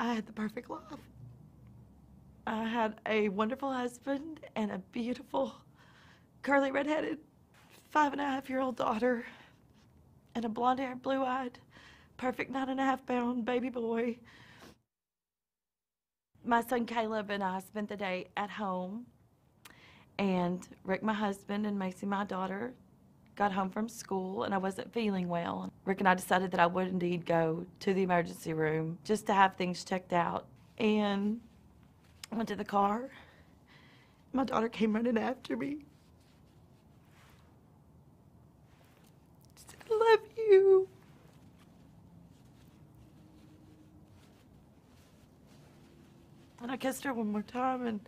I had the perfect life. I had a wonderful husband and a beautiful, curly, redheaded, 5.5-year-old daughter, and a blonde-haired, blue-eyed, perfect 9.5-pound baby boy. My son Caleb and I spent the day at home, and Rick, my husband, and Macy, my daughter, got home from school, and I wasn't feeling well. Rick and I decided that I would indeed go to the emergency room just to have things checked out. And I went to the car. My daughter came running after me. She said, "I love you." And I kissed her one more time, and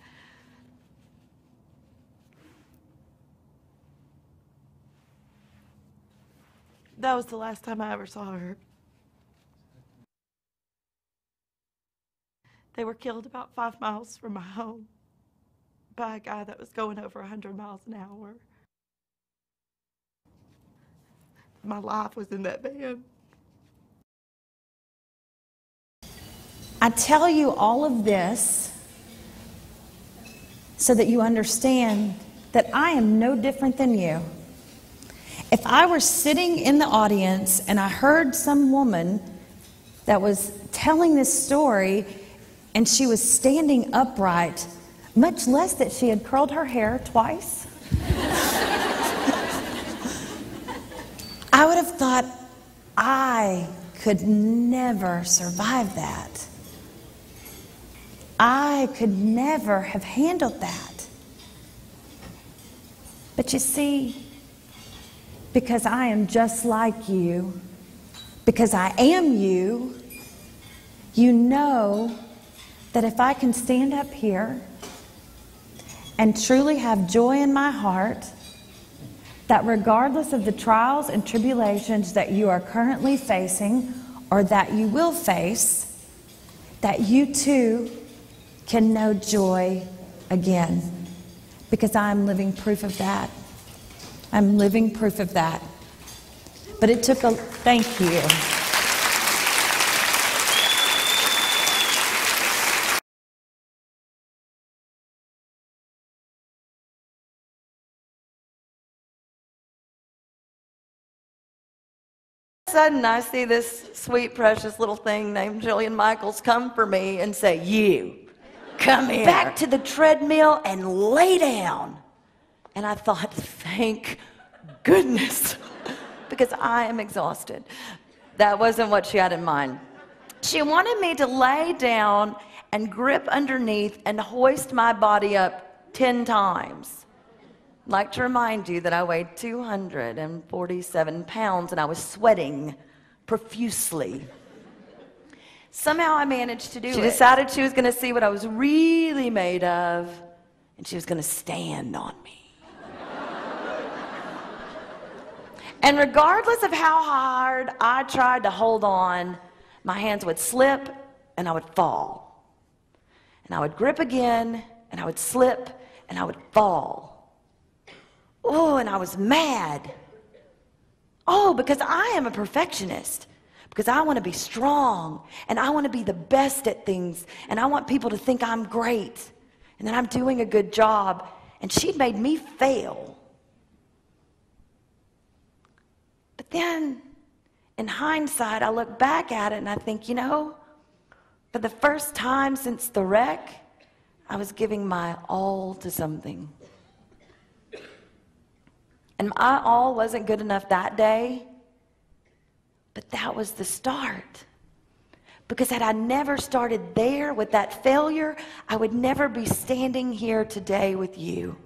that was the last time I ever saw her. They were killed about 5 miles from my home by a guy that was going over 100 miles an hour. My life was in that van. I tell you all of this so that you understand that I am no different than you. If I were sitting in the audience and I heard some woman that was telling this story and she was standing upright, much less that she had curled her hair twice, I would have thought, I could never survive that. I could never have handled that. But you see, because I am just like you, because I am you, you know that if I can stand up here and truly have joy in my heart, that regardless of the trials and tribulations that you are currently facing or that you will face, that you too can know joy again. Because I'm living proof of that. I'm living proof of that. But it took a, thank you. Sudden, I see this sweet, precious little thing named Jillian Michaels come for me and say, "You, come here. Back to the treadmill and lay down." And I thought, thank goodness, because I am exhausted. That wasn't what she had in mind. She wanted me to lay down and grip underneath and hoist my body up 10 times. I'd like to remind you that I weighed 247 pounds and I was sweating profusely. Somehow I managed to do it. She decided she was going to see what I was really made of, and she was going to stand on me. And regardless of how hard I tried to hold on, my hands would slip and I would fall. And I would grip again and I would slip and I would fall. Oh, and I was mad. Oh, because I am a perfectionist. Because I want to be strong and I want to be the best at things and I want people to think I'm great and that I'm doing a good job. And she'd made me fail. But then, in hindsight, I look back at it and I think, you know, for the first time since the wreck, I was giving my all to something. And my all wasn't good enough that day, but that was the start. Because had I never started there with that failure, I would never be standing here today with you.